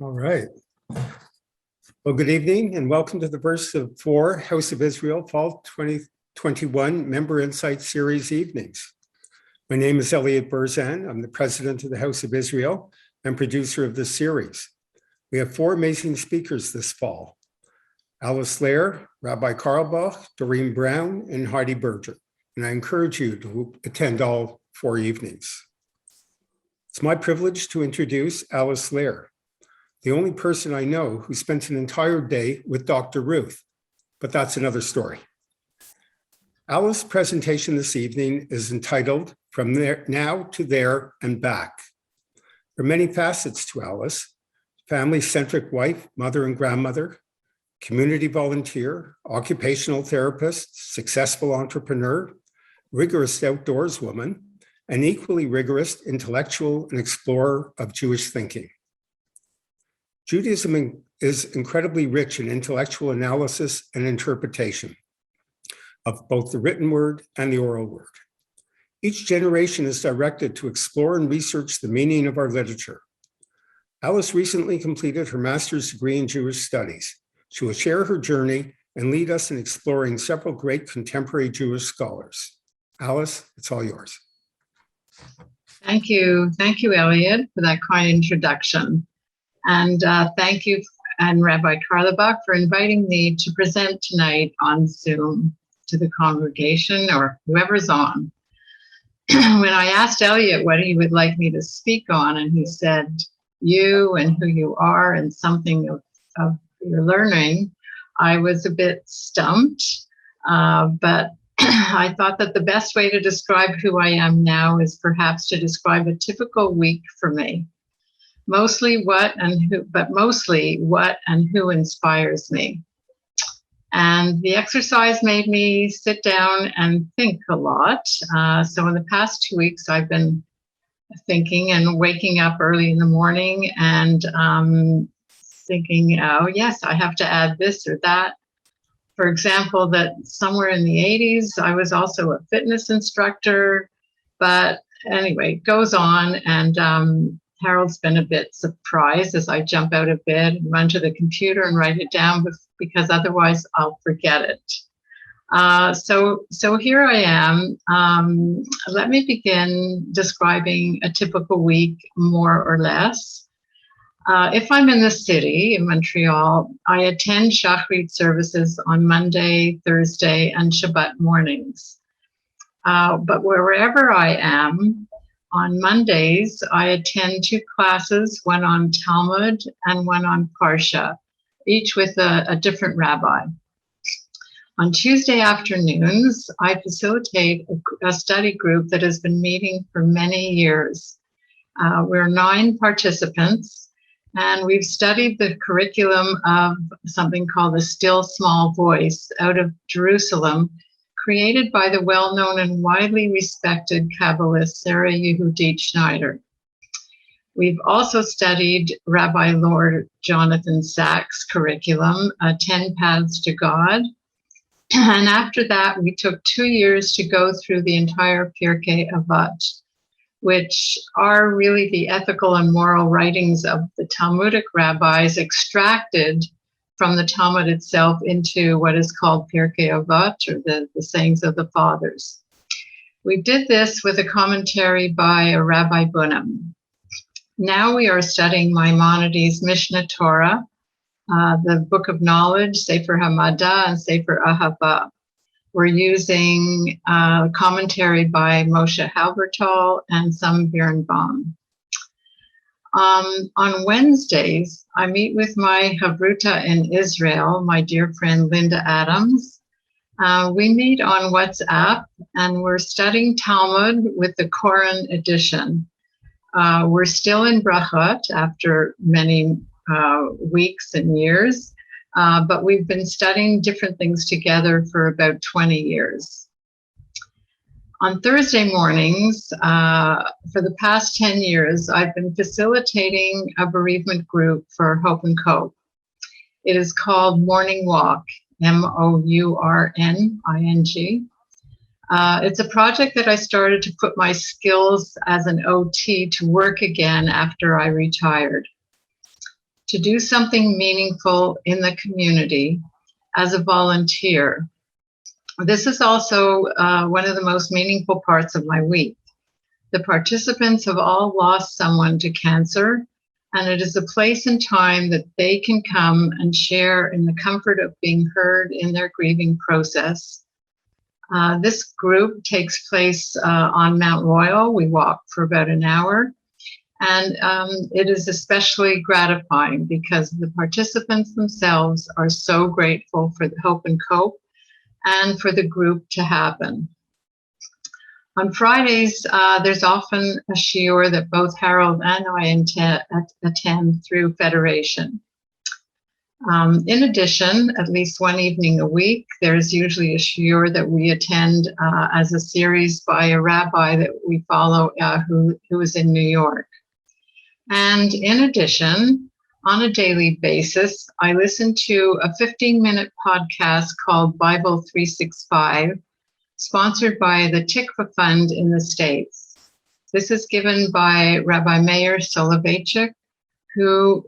All right. Well, good evening and welcome to the Verse of 4 House of Israel Fall 2021 Member Insight Series evenings. My name is Elliot Berzan. I'm the president of the House of Israel and producer of this series. We have 4 amazing speakers this fall: Alice Lehrer, Rabbi Carlebach, Doreen Brown, and Heidi Berger. And I encourage you to attend all 4 evenings. It's my privilege to introduce Alice Lehrer, the only person I know who spent an entire day with Dr. Ruth, but that's another story. Alice's presentation this evening is entitled From There Now to There and Back. There are many facets to Alice: family-centric wife, mother and grandmother, community volunteer, occupational therapist, successful entrepreneur, rigorous outdoors woman, and equally rigorous intellectual and explorer of Jewish thinking. Judaism is incredibly rich in intellectual analysis and interpretation of both the written word and the oral word. Each generation is directed to explore and research the meaning of our literature. Alice recently completed her master's degree in Jewish studies. She will share her journey and lead us in exploring several great contemporary Jewish scholars. Alice, it's all yours. Thank you, Elliot, for that kind introduction. And thank you, and Rabbi Carlebach, for inviting me to present tonight on Zoom to the congregation or whoever's on. When I asked Elliot what he would like me to speak on, and he said, you and who you are and something of your learning, I was a bit stumped, but I thought that the best way to describe who I am now is perhaps to describe a typical week for me. Mostly what and who inspires me. And the exercise made me sit down and think a lot. So in the past 2 weeks, I've been thinking and waking up early in the morning and thinking, oh yes, I have to add this or that. For example, that somewhere in the 80s, I was also a fitness instructor. But anyway, it goes on, and Harold's been a bit surprised as I jump out of bed and run to the computer and write it down because otherwise I'll forget it. So here I am. Let me begin describing a typical week, more or less. If I'm in the city, in Montreal, I attend Shachrit services on Monday, Thursday, and Shabbat mornings. But wherever I am, on Mondays, I attend 2 classes, one on Talmud and one on Parsha, each with a different rabbi. On Tuesday afternoons, I facilitate a study group that has been meeting for many years. We're 9 participants, and we've studied the curriculum of something called the Still Small Voice out of Jerusalem, created by the well-known and widely respected Kabbalist Sarah Yehudi Schneider. We've also studied Rabbi Lord Jonathan Sachs' curriculum, 10 Paths to God. And after that, we took 2 years to go through the entire Pirkei Avot, which are really the ethical and moral writings of the Talmudic rabbis extracted from the Talmud itself into what is called Pirkei Avot, or the sayings of the fathers. We did this with a commentary by a Rabbi Bunham. Now we are studying Maimonides' Mishnah Torah, the Book of Knowledge, Sefer Hamada, and Sefer Ahava. We're using commentary by Moshe Halbertal and some Birnbaum. On Wednesdays, I meet with my Havruta in Israel, my dear friend Linda Adams. We meet on WhatsApp, and we're studying Talmud with the Koran edition. We're still in Brachot after many weeks and years, but we've been studying different things together for about 20 years. On Thursday mornings, for the past 10 years, I've been facilitating a bereavement group for Hope and Cope. It is called Morning Walk, MOURNING. It's a project that I started to put my skills as an OT to work again after I retired. to do something meaningful in the community as a volunteer. This is also one of the most meaningful parts of my week. The participants have all lost someone to cancer, and it is a place and time that they can come and share in the comfort of being heard in their grieving process. This group takes place on Mount Royal. We walk for about an hour, and it is especially gratifying because the participants themselves are so grateful for the Hope and Cope and for the group to happen. On Fridays, there's often a shiur that both Harold and I attend through Federation. In addition, at least one evening a week, there's usually a shiur that we attend as a series by a rabbi that we follow who is in New York. And in addition, on a daily basis, I listen to a 15-minute podcast called Bible 365, sponsored by the Tikva Fund in the States. This is given by Rabbi Meir Soloveitchik, who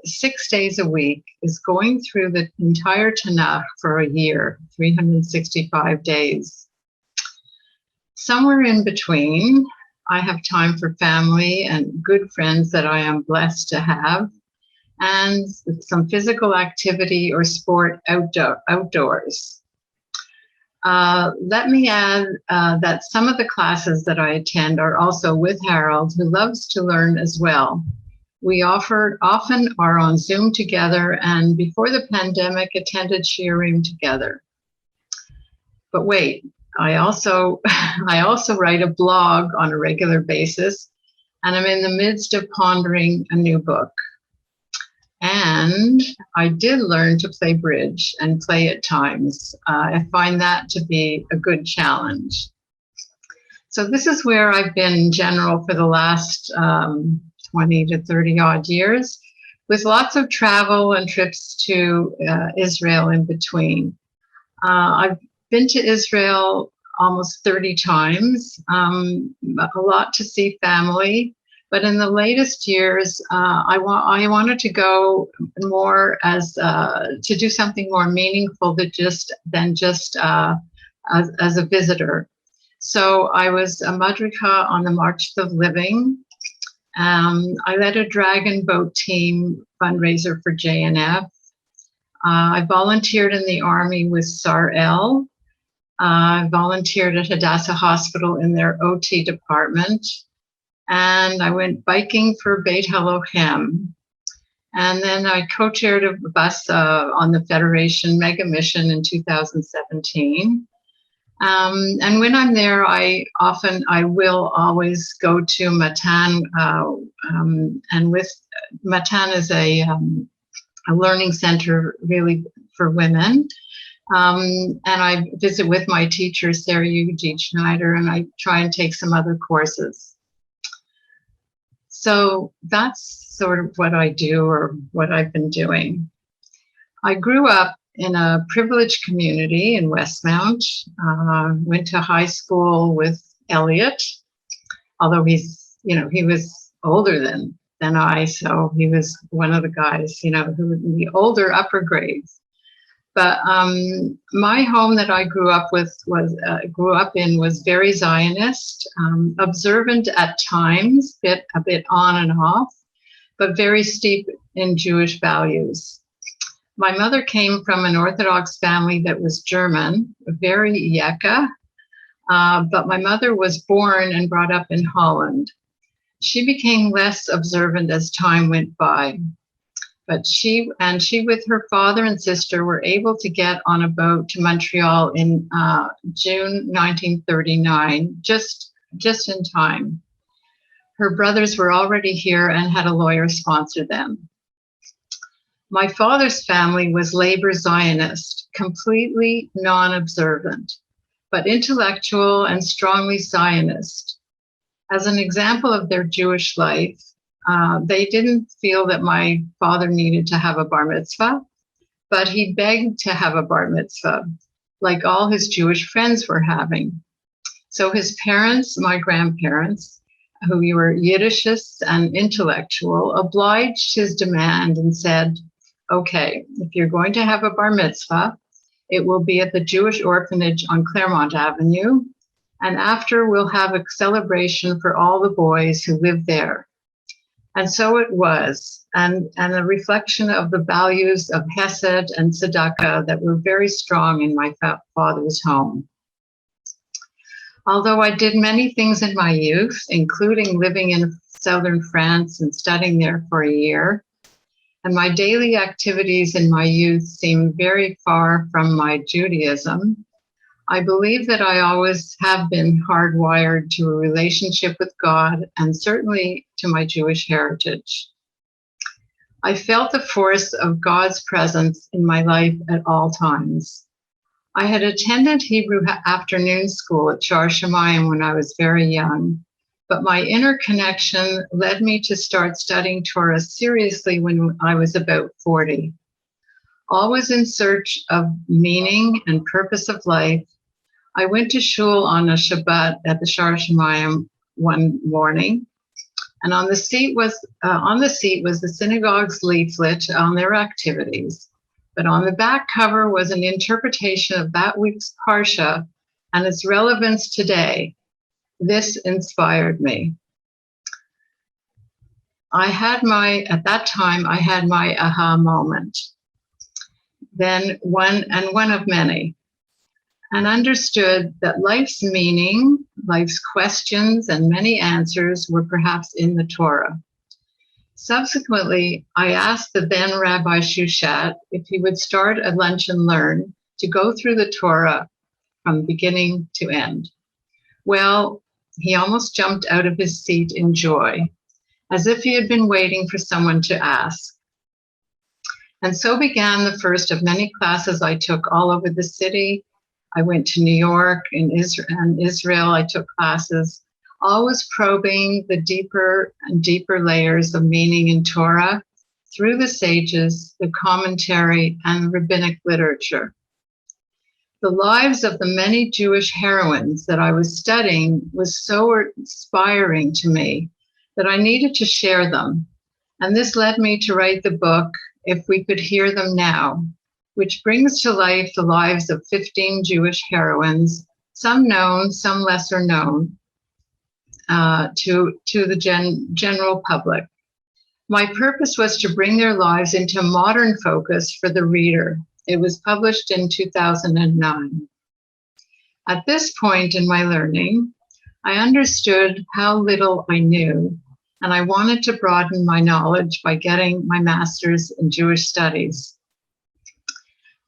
6 days a week is going through the entire Tanakh for a year, 365 days. Somewhere in between, I have time for family and good friends that I am blessed to have, and some physical activity or sport outdoors. Let me add that some of the classes that I attend are also with Harold, who loves to learn as well. We often are on Zoom together, and before the pandemic, attended shiurim together. But wait, I also write a blog on a regular basis, and I'm in the midst of pondering a new book. And I did learn to play bridge and play at times. I find that to be a good challenge. So this is where I've been in general for the last 20 to 30 odd years, with lots of travel and trips to Israel in between. I've been to Israel almost 30 times, a lot to see family. But in the latest years, I wanted to go more as to do something more meaningful than just as a visitor. So I was a madrika on the March of Living. I led a dragon boat team fundraiser for JNF. I volunteered in the Army with SAR-L. I volunteered at Hadassah Hospital in their OT department. And I went biking for Beit Halochem. And then I co-chaired a bus on the Federation mega mission in 2017. And when I'm there, I will always go to Matan, and with Matan is a learning center really for women. And I visit with my teacher, Sarah Yehudi Schneider, and I try and take some other courses. So that's sort of what I do, or what I've been doing. I grew up in a privileged community in Westmount. Went to high school with Elliot, although he was older than I, so he was one of the guys, who were in the older upper grades. But my home that I grew up in was very Zionist, observant at times, a bit on and off, but very steep in Jewish values. My mother came from an Orthodox family that was German, very Yekka, but my mother was born and brought up in Holland. She became less observant as time went by. But she with her father and sister were able to get on a boat to Montreal in June 1939, just in time. Her brothers were already here and had a lawyer sponsor them. My father's family was labor Zionist, completely non-observant, but intellectual and strongly Zionist. As an example of their Jewish life, they didn't feel that my father needed to have a bar mitzvah, but he begged to have a bar mitzvah, like all his Jewish friends were having. So his parents, my grandparents, who were Yiddishist and intellectual, obliged his demand and said, okay, if you're going to have a bar mitzvah, it will be at the Jewish orphanage on Claremont Avenue. And after, we'll have a celebration for all the boys who live there. And so it was, and a reflection of the values of Hesed and Tzedakah that were very strong in my father's home. Although I did many things in my youth, including living in southern France and studying there for a year, and my daily activities in my youth seemed very far from my Judaism, I believe that I always have been hardwired to a relationship with God and certainly to my Jewish heritage. I felt the force of God's presence in my life at all times. I had attended Hebrew afternoon school at Shar Shemayim when I was very young, but my inner connection led me to start studying Torah seriously when I was about 40. Always in search of meaning and purpose of life, I went to shul on a Shabbat at the Shar Shemayim one morning, and on the seat was the synagogue's leaflet on their activities. But on the back cover was an interpretation of that week's Parsha and its relevance today. This inspired me. At that time, I had my aha moment. Then one of many, and understood that life's meaning, life's questions, and many answers were perhaps in the Torah. Subsequently, I asked the then Rabbi Shushat if he would start a lunch and learn to go through the Torah from beginning to end. Well, he almost jumped out of his seat in joy, as if he had been waiting for someone to ask. And so began the first of many classes I took all over the city. I went to New York and Israel. I took classes, always probing the deeper and deeper layers of meaning in Torah through the sages, the commentary, and rabbinic literature. The lives of the many Jewish heroines that I was studying was so inspiring to me that I needed to share them. And this led me to write the book, If We Could Hear Them Now, which brings to life the lives of 15 Jewish heroines, some known, some lesser known, to the general public. My purpose was to bring their lives into modern focus for the reader. It was published in 2009. At this point in my learning, I understood how little I knew, and I wanted to broaden my knowledge by getting my master's in Jewish studies.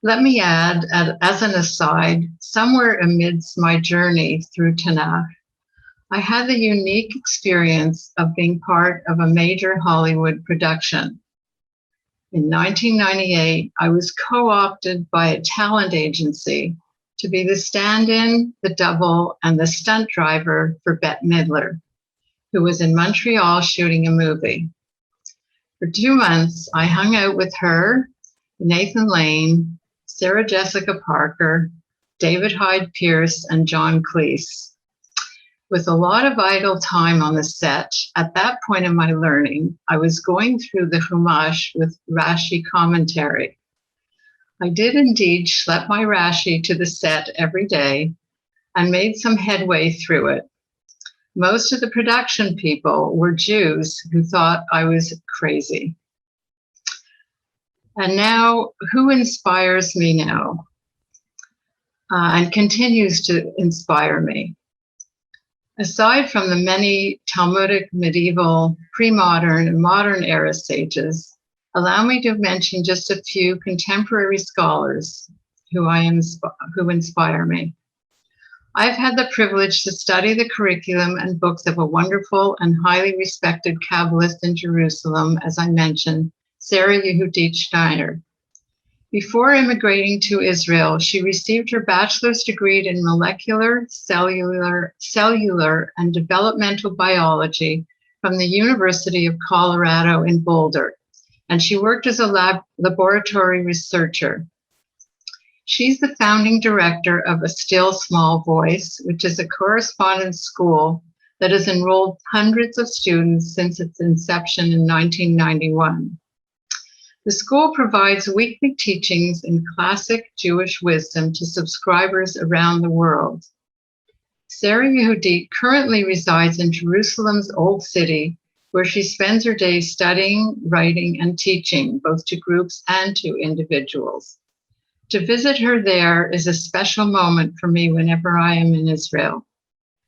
Let me add, as an aside, somewhere amidst my journey through Tanakh, I had the unique experience of being part of a major Hollywood production. In 1998, I was co-opted by a talent agency to be the stand-in, the double, and the stunt driver for Bette Midler, who was in Montreal shooting a movie. For 2 months, I hung out with her, Nathan Lane, Sarah Jessica Parker, David Hyde Pierce, and John Cleese. With a lot of idle time on the set, at that point in my learning, I was going through the Chumash with Rashi commentary. I did indeed schlep my Rashi to the set every day and made some headway through it. Most of the production people were Jews who thought I was crazy. And now, who inspires me now and continues to inspire me? Aside from the many Talmudic, medieval, pre-modern, and modern era sages, allow me to mention just a few contemporary scholars who inspire me. I've had the privilege to study the curriculum and books of a wonderful and highly respected Kabbalist in Jerusalem, as I mentioned, Sarah Yehudi Steiner. Before immigrating to Israel, she received her bachelor's degree in molecular, cellular, and developmental biology from the University of Colorado in Boulder, and she worked as a laboratory researcher. She's the founding director of A Still Small Voice, which is a correspondence school that has enrolled hundreds of students since its inception in 1991. The school provides weekly teachings in classic Jewish wisdom to subscribers around the world. Sarah Yehudi currently resides in Jerusalem's Old City, where she spends her days studying, writing, and teaching, both to groups and to individuals. To visit her there is a special moment for me whenever I am in Israel.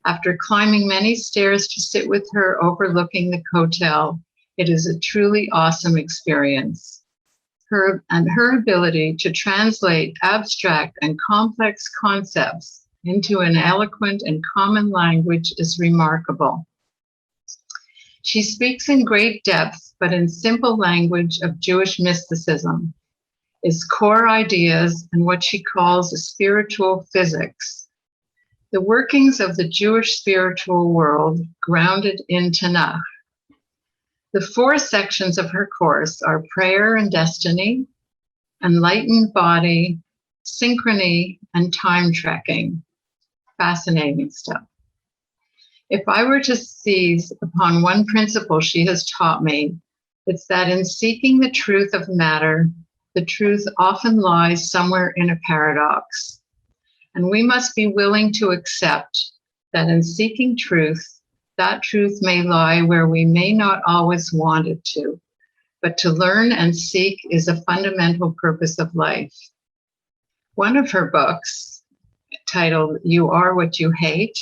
After climbing many stairs to sit with her overlooking the Kotel, it is a truly awesome experience. Her ability to translate abstract and complex concepts into an eloquent and common language is remarkable. She speaks in great depth, but in simple language of Jewish mysticism, its core ideas and what she calls spiritual physics, the workings of the Jewish spiritual world grounded in Tanakh. The 4 sections of her course are prayer and destiny, enlightened body, synchrony, and time trekking. Fascinating stuff. If I were to seize upon one principle she has taught me, it's that in seeking the truth of matter, the truth often lies somewhere in a paradox. And we must be willing to accept that in seeking truth, that truth may lie where we may not always want it to, but to learn and seek is a fundamental purpose of life. One of her books, titled You Are What You Hate,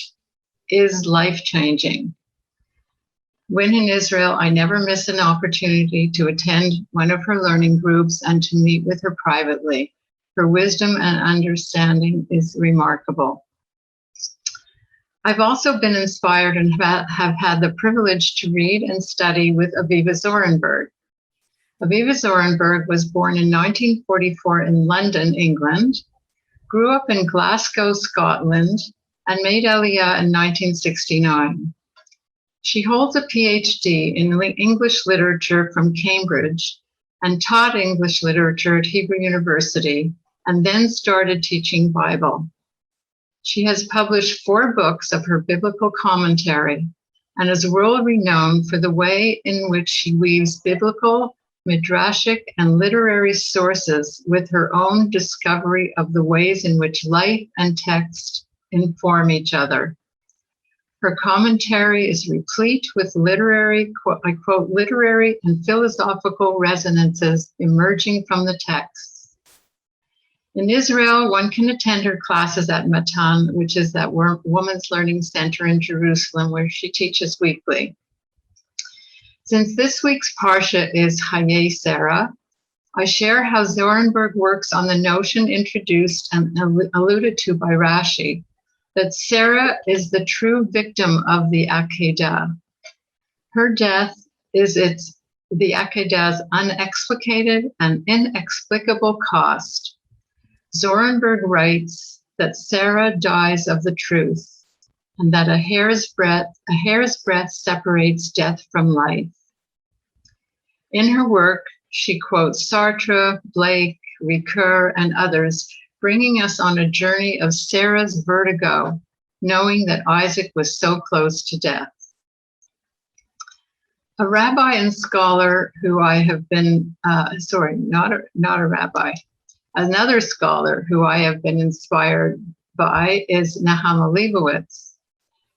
is life-changing. When in Israel, I never miss an opportunity to attend one of her learning groups and to meet with her privately. Her wisdom and understanding is remarkable. I've also been inspired and have had the privilege to read and study with Aviva Zorenberg. Aviva Zorenberg was born in 1944 in London, England, grew up in Glasgow, Scotland, and made Aliyah in 1969. She holds a PhD in English literature from Cambridge and taught English literature at Hebrew University and then started teaching Bible. She has published 4 books of her biblical commentary and is world-renowned for the way in which she weaves biblical, midrashic, and literary sources with her own discovery of the ways in which life and text inform each other. Her commentary is replete with literary, I quote, literary and philosophical resonances emerging from the text. In Israel, one can attend her classes at Matan, which is that Women's Learning Center in Jerusalem, where she teaches weekly. Since this week's Parsha is Hayei Sarah, I share how Zorenberg works on the notion introduced and alluded to by Rashi, that Sarah is the true victim of the Akedah. Her death is the Akedah's unexplicated and inexplicable cost. Zorenberg writes that Sarah dies of the truth, and that a hair's breadth separates death from life. In her work, she quotes Sartre, Blake, Ricoeur, and others, bringing us on a journey of Sarah's vertigo, knowing that Isaac was so close to death. A rabbi and scholar who I have been, another scholar who I have been inspired by is Naham Olivowitz.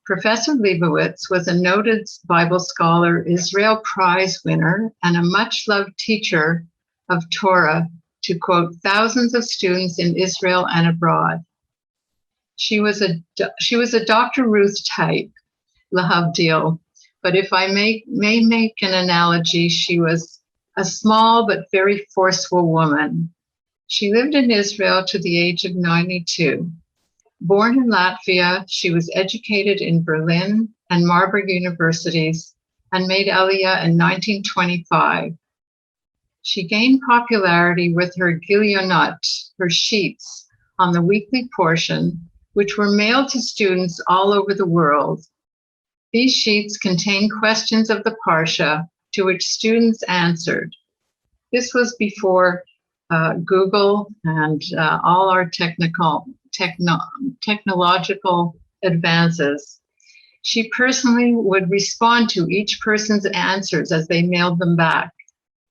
Professor Leibowitz was a noted Bible scholar, Israel Prize winner, and a much-loved teacher of Torah to, quote, thousands of students in Israel and abroad. She was a Dr. Ruth type, lahavdil, but if I may make an analogy, she was a small but very forceful woman. She lived in Israel to the age of 92. Born in Latvia, she was educated in Berlin and Marburg universities and made Aliyah in 1925. She gained popularity with her gilionot, her sheets, on the weekly portion, which were mailed to students all over the world. These sheets contain questions of the Parsha to which students answered. This was before Google and all our technological advances. She personally would respond to each person's answers as they mailed them back.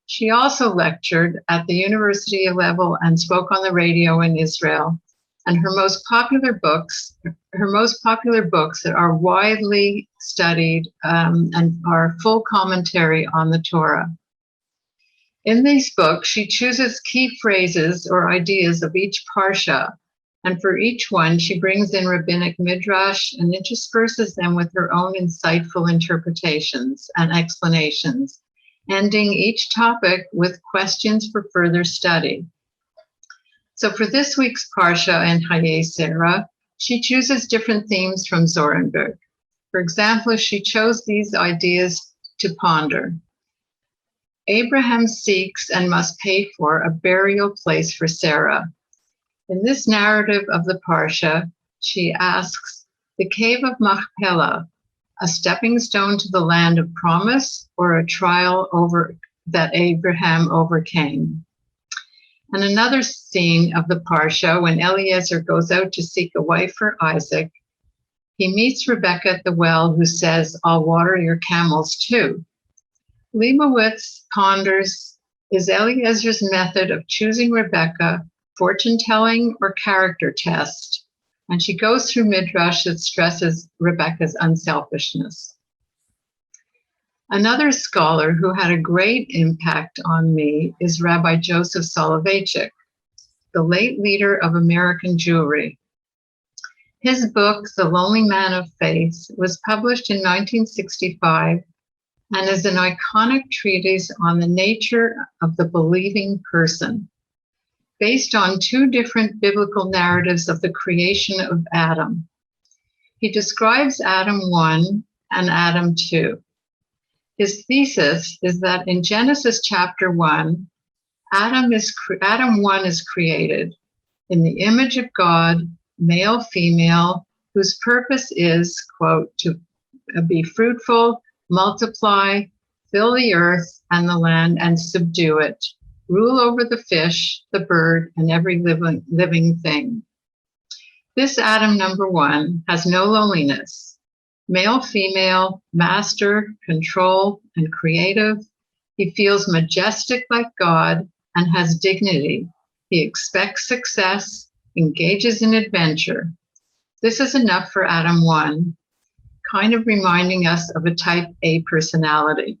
She also lectured at the university level and spoke on the radio in Israel. And her most popular books that are widely studied and are full commentary on the Torah. In these books, she chooses key phrases or ideas of each parsha, and for each one, she brings in rabbinic midrash and intersperses them with her own insightful interpretations and explanations, ending each topic with questions for further study. So for this week's parsha in Hayei Sarah, she chooses different themes from Zorenberg. For example, she chose these ideas to ponder. Abraham seeks and must pay for a burial place for Sarah. In this narrative of the parsha, she asks, the cave of Machpelah, a stepping stone to the land of promise or a trial that Abraham overcame? And another scene of the parsha, when Eliezer goes out to seek a wife for Isaac, he meets Rebekah at the well, who says, I'll water your camels too. Leibowitz ponders, is Eliezer's method of choosing Rebekah fortune-telling or character test? And she goes through midrash that stresses Rebekah's unselfishness. Another scholar who had a great impact on me is Rabbi Joseph Soloveitchik, the late leader of American Jewry. His book, The Lonely Man of Faith, was published in 1965 and is an iconic treatise on the nature of the believing person, based on two different biblical narratives of the creation of Adam. He describes Adam 1 and Adam 2. His thesis is that in Genesis chapter 1, Adam 1 is created in the image of God, male, female, whose purpose is, quote, to be fruitful, multiply, fill the earth and the land, and subdue it, rule over the fish, the bird, and every living thing. This Adam number 1 has no loneliness. Male, female, master, control, and creative. He feels majestic like God and has dignity. He expects success, engages in adventure. This is enough for Adam 1, kind of reminding us of a type A personality.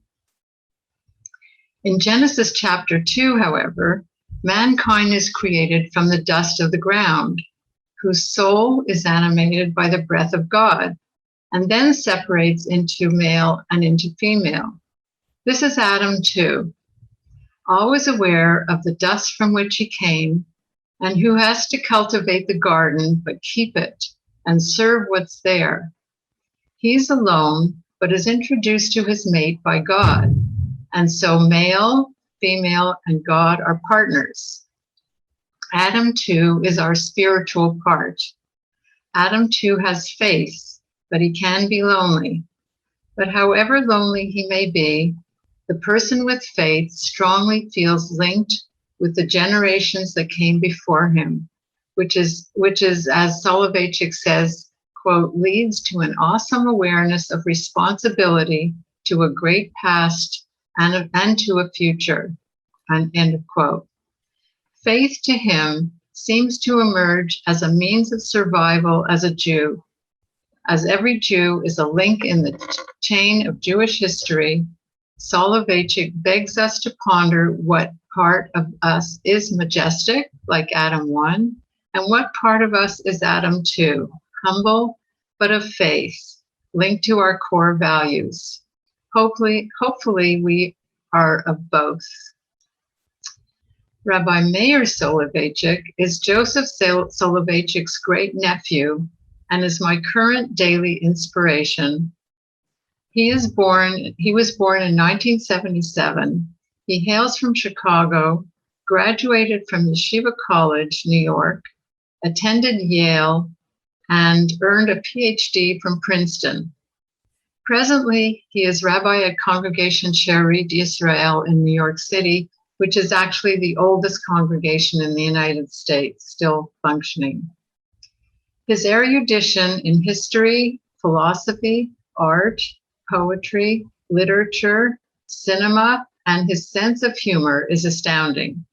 In Genesis chapter 2, however, mankind is created from the dust of the ground, whose soul is animated by the breath of God, and then separates into male and into female. This is Adam 2, always aware of the dust from which he came, and who has to cultivate the garden, but keep it and serve what's there. He's alone, but is introduced to his mate by God. And so male, female, and God are partners. Adam 2 is our spiritual part. Adam 2 has faith, but he can be lonely. But however lonely he may be, the person with faith strongly feels linked with the generations that came before him, which is, as Soloveitchik says, quote, leads to an awesome awareness of responsibility to a great past and to a future, end of quote. Faith to him seems to emerge as a means of survival as a Jew. As every Jew is a link in the chain of Jewish history, Soloveitchik begs us to ponder what part of us is majestic, like Adam 1, and what part of us is Adam 2, humble, but of faith, linked to our core values. Hopefully we are of both. Rabbi Meir Soloveitchik is Joseph Soloveitchik's great nephew and is my current daily inspiration. He was born in 1977. He hails from Chicago, graduated from Yeshiva College, New York, attended Yale, and earned a PhD from Princeton. Presently, he is rabbi at Congregation Shearit Yisrael in New York City, which is actually the oldest congregation in the United States, still functioning. His erudition in history, philosophy, art, poetry, literature, cinema, and his sense of humor is astounding.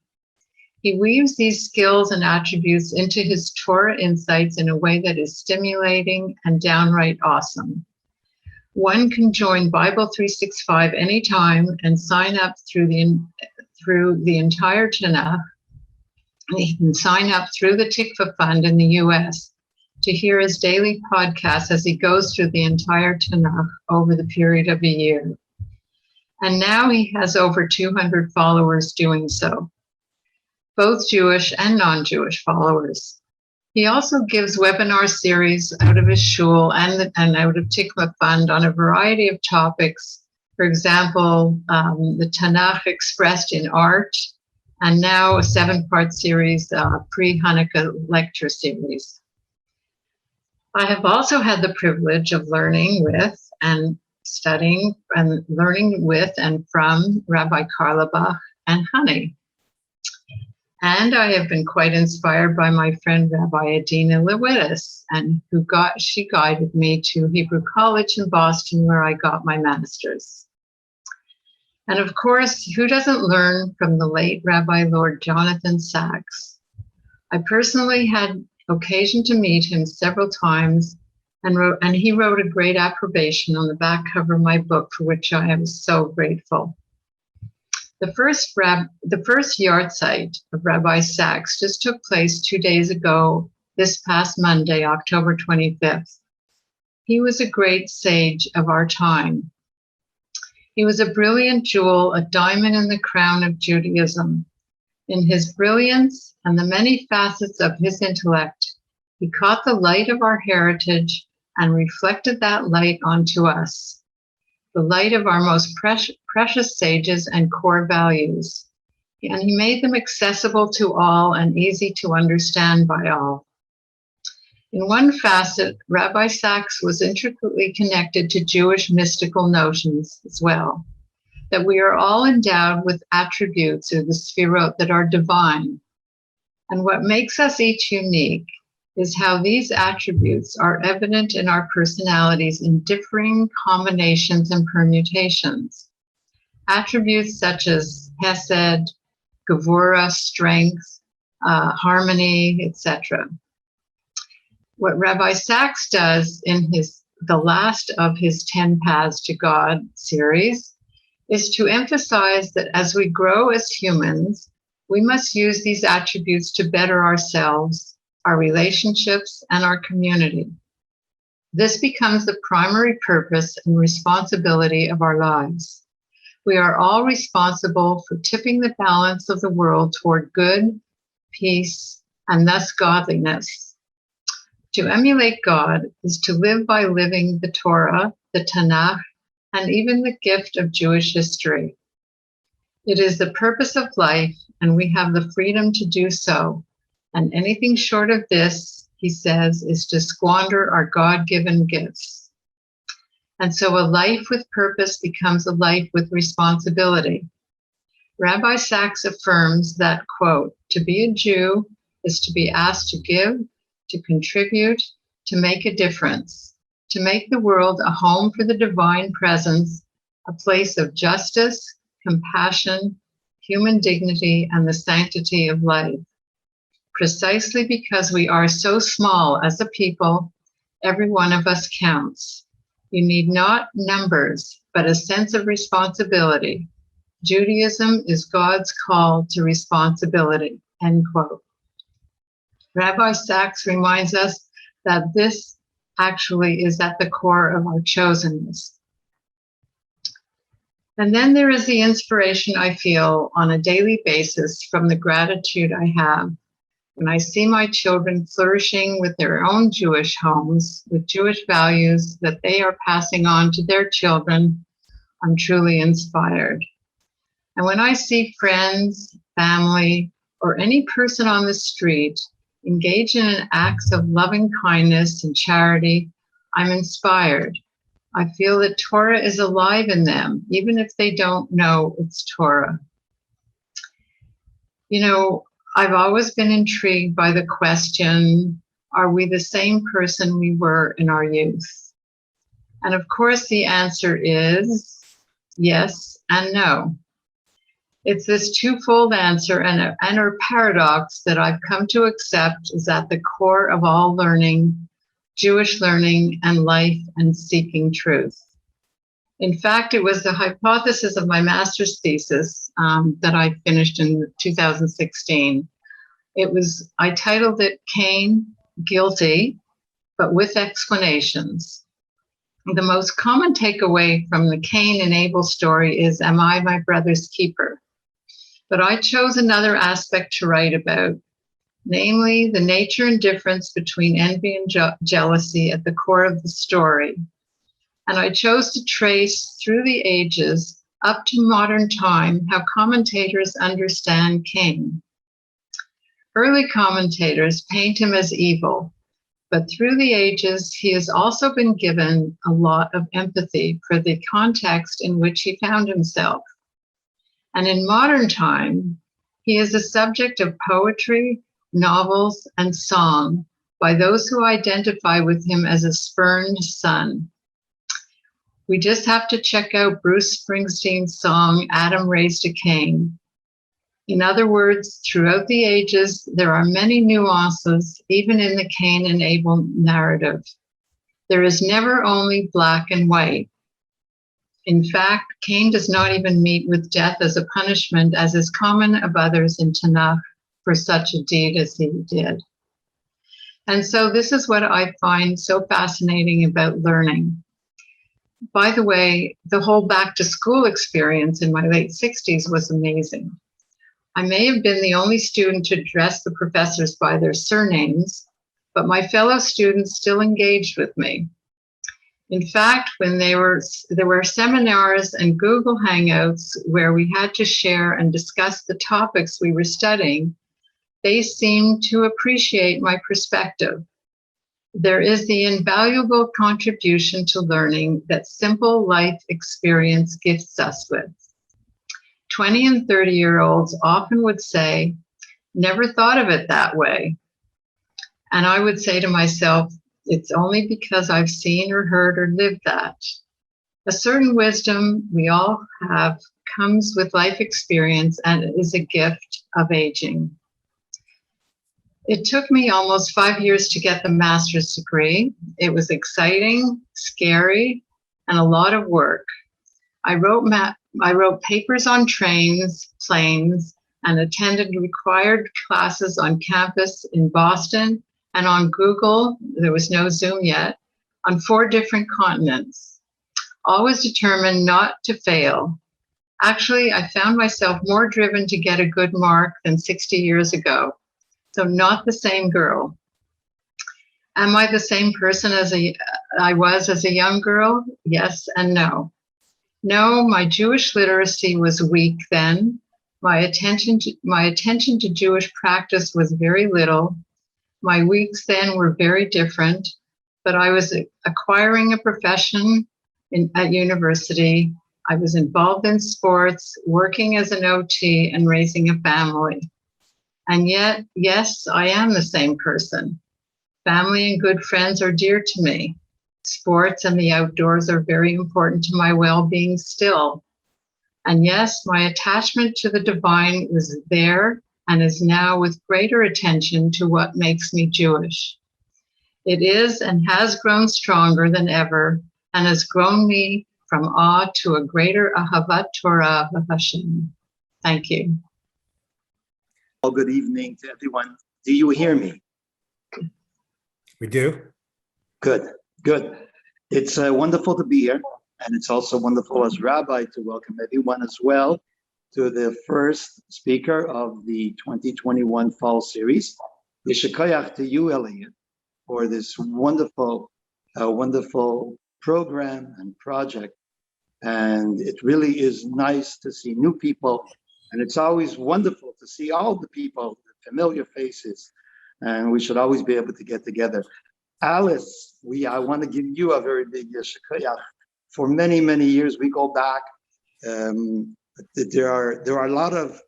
He weaves these skills and attributes into his Torah insights in a way that is stimulating and downright awesome. One can join Bible 365 anytime and sign up through the entire Tanakh. He can sign up through the Tikva Fund in the U.S. to hear his daily podcast as he goes through the entire Tanakh over the period of a year. And now he has over 200 followers doing so, both Jewish and non-Jewish followers. He also gives webinar series out of his shul and out of Tikva Fund on a variety of topics. For example, the Tanakh expressed in art, and now a 7-part series, pre-Hanukkah lecture series. I have also had the privilege of learning with and studying and learning with and from Rabbi Karlebach and Honey. And I have been quite inspired by my friend Rabbi Adina Lewittis, and she guided me to Hebrew College in Boston, where I got my master's. And of course, who doesn't learn from the late Rabbi Lord Jonathan Sacks? I personally had occasion to meet him several times, and he wrote a great approbation on the back cover of my book, for which I am so grateful. The first yahrzeit of Rabbi Sacks just took place 2 days ago, this past Monday, October 25th. He was a great sage of our time. He was a brilliant jewel, a diamond in the crown of Judaism. In his brilliance and the many facets of his intellect, he caught the light of our heritage and reflected that light onto us, the light of our most precious sages and core values. And he made them accessible to all and easy to understand by all. In one facet, Rabbi Sacks was intricately connected to Jewish mystical notions as well, that we are all endowed with attributes, or the sefirot, that are divine. And what makes us each unique is how these attributes are evident in our personalities in differing combinations and permutations. Attributes such as hesed, gevura, strength, harmony, etc. What Rabbi Sacks does in the last of his 10 Paths to God series is to emphasize that as we grow as humans, we must use these attributes to better ourselves, our relationships, and our community. This becomes the primary purpose and responsibility of our lives. We are all responsible for tipping the balance of the world toward good, peace, and thus godliness. To emulate God is to live by living the Torah, the Tanakh, and even the gift of Jewish history. It is the purpose of life, and we have the freedom to do so. And anything short of this, he says, is to squander our God-given gifts. And so a life with purpose becomes a life with responsibility. Rabbi Sacks affirms that, quote, to be a Jew is to be asked to give, to contribute, to make a difference, to make the world a home for the divine presence, a place of justice, compassion, human dignity, and the sanctity of life. Precisely because we are so small as a people, every one of us counts. You need not numbers, but a sense of responsibility. Judaism is God's call to responsibility, end quote. Rabbi Sacks reminds us that this actually is at the core of our chosenness. And then there is the inspiration I feel on a daily basis from the gratitude I have when I see my children flourishing with their own Jewish homes, with Jewish values that they are passing on to their children. I'm truly inspired. And when I see friends, family, or any person on the street engage in acts of loving kindness and charity, I'm inspired. I feel that Torah is alive in them, even if they don't know it's Torah. You know, I've always been intrigued by the question, are we the same person we were in our youth? And of course, the answer is yes and no. It's this twofold answer and a paradox that I've come to accept is at the core of all learning, Jewish learning, and life and seeking truth. In fact, it was the hypothesis of my master's thesis that I finished in 2016. I titled it Cain, Guilty, but with explanations. The most common takeaway from the Cain and Abel story is, am I my brother's keeper? But I chose another aspect to write about, namely the nature and difference between envy and jealousy at the core of the story. And I chose to trace through the ages up to modern time how commentators understand Cain. Early commentators paint him as evil, but through the ages, he has also been given a lot of empathy for the context in which he found himself. And in modern time, he is a subject of poetry, novels, and song by those who identify with him as a spurned son. We just have to check out Bruce Springsteen's song, Adam Raised a Cain. In other words, throughout the ages, there are many nuances, even in the Cain and Abel narrative. There is never only black and white. In fact, Cain does not even meet with death as a punishment, as is common of others in Tanakh for such a deed as he did. And so this is what I find so fascinating about learning. By the way, the whole back to school experience in my late 60s was amazing. I may have been the only student to address the professors by their surnames, but my fellow students still engaged with me. In fact, when there were seminars and Google Hangouts where we had to share and discuss the topics we were studying, they seemed to appreciate my perspective. There is the invaluable contribution to learning that simple life experience gifts us with. 20 and 30-year-olds often would say, never thought of it that way. And I would say to myself, it's only because I've seen or heard or lived that. A certain wisdom we all have comes with life experience and is a gift of aging. It took me almost 5 years to get the master's degree. It was exciting, scary, and a lot of work. I wrote papers on trains, planes, and attended required classes on campus in Boston and on Google, there was no Zoom yet, on 4 different continents. Always determined not to fail. Actually, I found myself more driven to get a good mark than 60 years ago. So not the same girl. Am I the same person as I was as a young girl? Yes and no. No, my Jewish literacy was weak then. My attention to Jewish practice was very little. My weeks then were very different, but I was acquiring a profession at university. I was involved in sports, working as an OT, and raising a family. And yet, yes, I am the same person. Family and good friends are dear to me. Sports and the outdoors are very important to my well-being still. And yes, my attachment to the divine was there and is now with greater attention to what makes me Jewish. It is and has grown stronger than ever and has grown me from awe to a greater ahavat Torah of Hashem. Thank you. Well, good evening to everyone. Do you hear me? We do. Good. It's wonderful to be here. And it's also wonderful as Rabbi to welcome everyone as well to the first speaker of the 2021 fall series. Yeshikoyach to you, Elliot, for this wonderful program and project. And it really is nice to see new people. And it's always wonderful to see all the people, the familiar faces. And we should always be able to get together. Alice, I want to give you a very big yeshikoyach. For many, many years, we go back. There are a lot of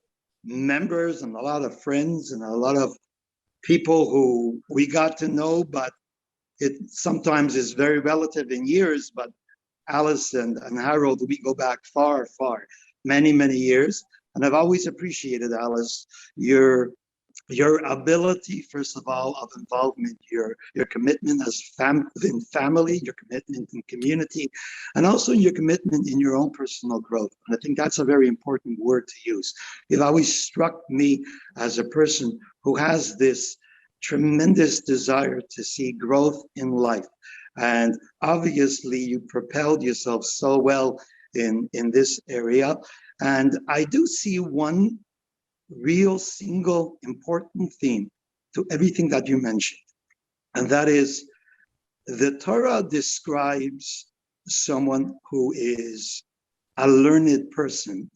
members and a lot of friends and a lot of people who we got to know, but it sometimes is very relative in years. But Alice and Harold, we go back far, many, many years. And I've always appreciated, Alice, your ability, first of all, of involvement, your commitment as in family, your commitment in community, and also your commitment in your own personal growth. And I think that's a very important word to use. It always struck me as a person who has this tremendous desire to see growth in life. And obviously you propelled yourself so well in this area. And I do see one real single important theme to everything that you mentioned. And that is the Torah describes someone who is a learned person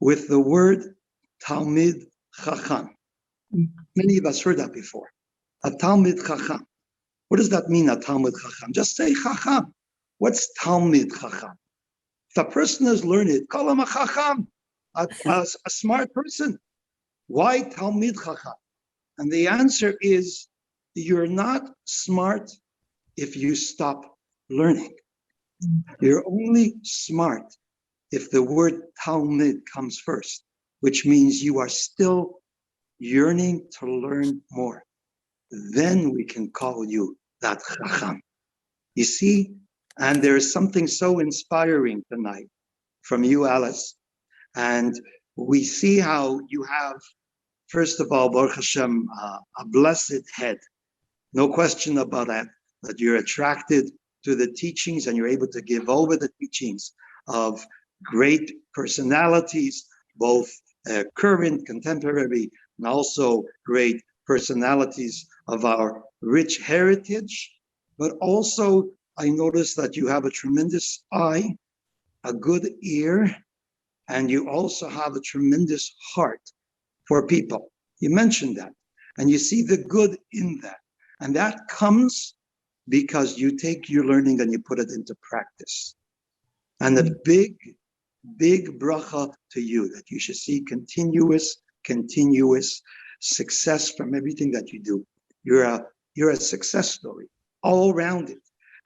with the word Talmid Chacham. Many of us heard that before. A Talmid Chacham. What does that mean, a Talmid Chacham? Just say Chacham. What's Talmid Chacham? If a person is learned, call him a Chacham, a smart person. Why Talmid Chacham? And the answer is, you're not smart if you stop learning. You're only smart if the word Talmid comes first, which means you are still yearning to learn more. Then we can call you that Chacham. You see, and there's something so inspiring tonight from you, Alice. And we see how you have, first of all, Baruch Hashem, a blessed head. No question about that you're attracted to the teachings and you're able to give over the teachings of great personalities, both current, contemporary, and also great personalities of our rich heritage. But also, I noticed that you have a tremendous eye, a good ear, and you also have a tremendous heart for people. You mentioned that, and you see the good in that. And that comes because you take your learning and you put it into practice. And a big, big bracha to you, that you should see continuous success from everything that you do. You're a success story all around it.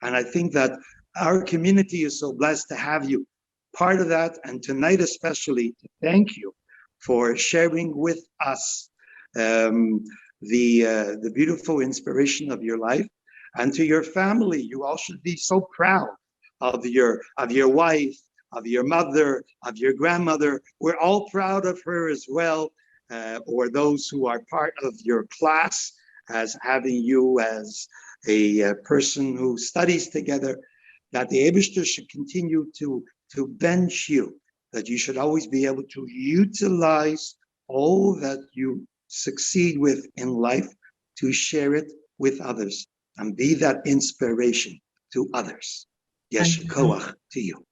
And I think that our community is so blessed to have you part of that. And tonight especially, to thank you for sharing with us the beautiful inspiration of your life. And to your family, you all should be so proud of your wife, of your mother, of your grandmother. We're all proud of her as well, or those who are part of your class, as having you as a person who studies together, that the Eibishter should continue to bench you, that you should always be able to utilize all that you succeed with in life to share it with others and be that inspiration to others. Yesh koach to you.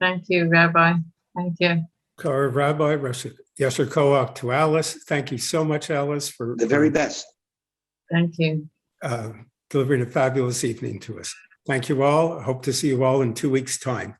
Thank you, Rabbi. Thank you. Rabbi, Yesher koach to Alice. Thank you so much, Alice, for the very best. Thank you. Delivering a fabulous evening to us. Thank you all. I hope to see you all in 2 weeks' time.